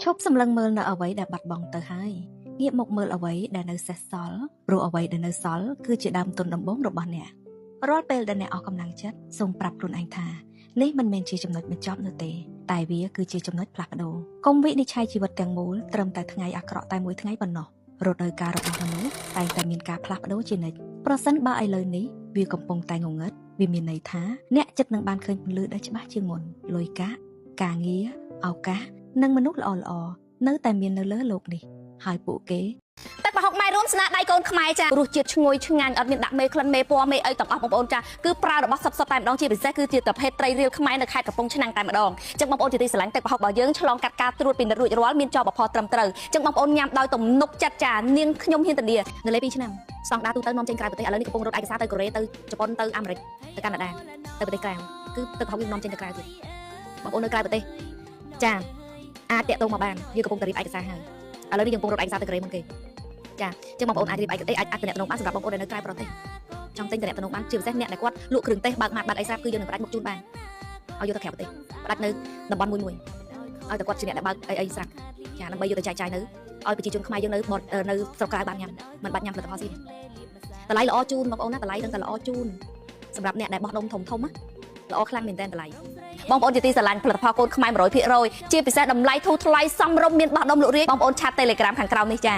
ឈប់សម្លឹងមើលនៅអ្វីដែលបាត់បង់ទៅហើយងាកមកមើលអ្វីដែលនៅសេសសល់ព្រោះអ្វីដែលនៅសល់គឺជាដើមទុនដំបូងរបស់អ្នករាល់ពេលដែលអ្នកអស់កម្លាំងចិត្តសូមប្រាប់ខ្លួនឯងថានេះមិនមែនជាចំណុចបញ្ចប់នោះទេតែវាគឺជាចំណុចផ្លាស់ប្ដូរកុំវិនិច្ឆ័យជីវិតទាំងមូលត្រឹមតែថ្ងៃអាក្រក់តែមួយថ្ងៃប៉ុណ្ណោះរដូវកាលរបស់មនុស្សតែងតែមានការផ្លាស់ប្ដូរជានិច្ចប្រសិនបើឥឡូវនេះវាកំពុងតែងងឹតវាមានន័យថាអ្នកចិត្តនឹងបានឃើញពន្លឺដែលច្បាស់ជាងមុនលុយកាក់ការងារឱកាសនិងមនុស្សល្អៗនៅតែមាននៅលើโลกនេះហើយពួកគេទឹកប្រហុកម៉ែរួមស្នាដៃកូនខ្មែរចារសជាតិឈ្ងុយឆ្ងាញ់អត់មានដាក់មេក្លិនមេពណ៌មេអីទាំងអស់បងប្អូនចាគឺប្រើរបស់សុទ្ធតែម្ដងជាពិសេសគឺជាប្រភេទត្រីរៀលខ្មែរនៅខេត្តកំពង់ឆ្នាំងតែម្ដងចឹងបងប្អូនជាទីស្រឡាញ់ទឹកប្រហុករបស់យើងឆ្លងកាត់ការត្រួតពិនិត្យរួចរាល់មានចបផត្រឹមត្រូវចឹងបងប្អូនញ៉ាំដោយទំនុកចិត្តចានាងខ្ញុំហ៊ានធានានៅលេ2ឆ្នាំស្តង់ដារទូទៅនាំចេញក្រៅប្រទេសឥឡូវនេះកំពុងរត់ឯកសារទៅកូរ៉េទៅជប៉ុនទៅអាមេរិកទៅកាណាដាទៅប្រទេសក្រៅគឺទឹកប្រហុកយើងនាំចេញទៅក្រៅទៀតបងប្អូននៅក្រៅប្រទេសចាអាចតាក់ទងមកបានយើងកំពុងតែរៀបឯកសារហើយឥឡូវនេះយើងកំពុងរត់ឯកសារទៅកូរ៉េមុនគេចាចឹងបងប្អូនអាចរៀបឯកសារអាចតំណែងបានសម្រាប់បងប្អូនដែលនៅក្រៅប្រទេសចង់ទិញតំណែងបានជាពិសេសអ្នកដែលគាត់លក់គ្រឿងទេសបើកម៉ាកបើកអីស្រាប់គឺយើងនឹងផ្ដាច់មុខជូនបានឲ្យយកទៅក្រៅប្រទេសផ្ដាច់នៅតំបន់មួយឲ្យតែគាត់ជាអ្នកដែលបើកអីស្រាប់ចាដើម្បីយកទៅចែកចាយនៅឲ្យប្រជាជនខ្មែរយើងនៅស្រុកក្រៅបានញ៉ាំមិនបាច់ញ៉ាំផលិតផលស៊ីតម្លៃល្អជូនបងប្អូនណាតម្លៃនឹងតែល្អជូនសម្រាប់អ្នកដែលបោះដុំធំធំល្អខ្លាំងមែនតើតម្លៃបងប្អូនជាទីស្រឡាញ់ផលិតផលកូនខ្មែរ 100% ជាពិសេសតម្លៃធូរថ្លៃសមរម្យមានបោះដុំលក់រាយបងប្អូនឆាត Telegram ខាងក្រោមនេះចា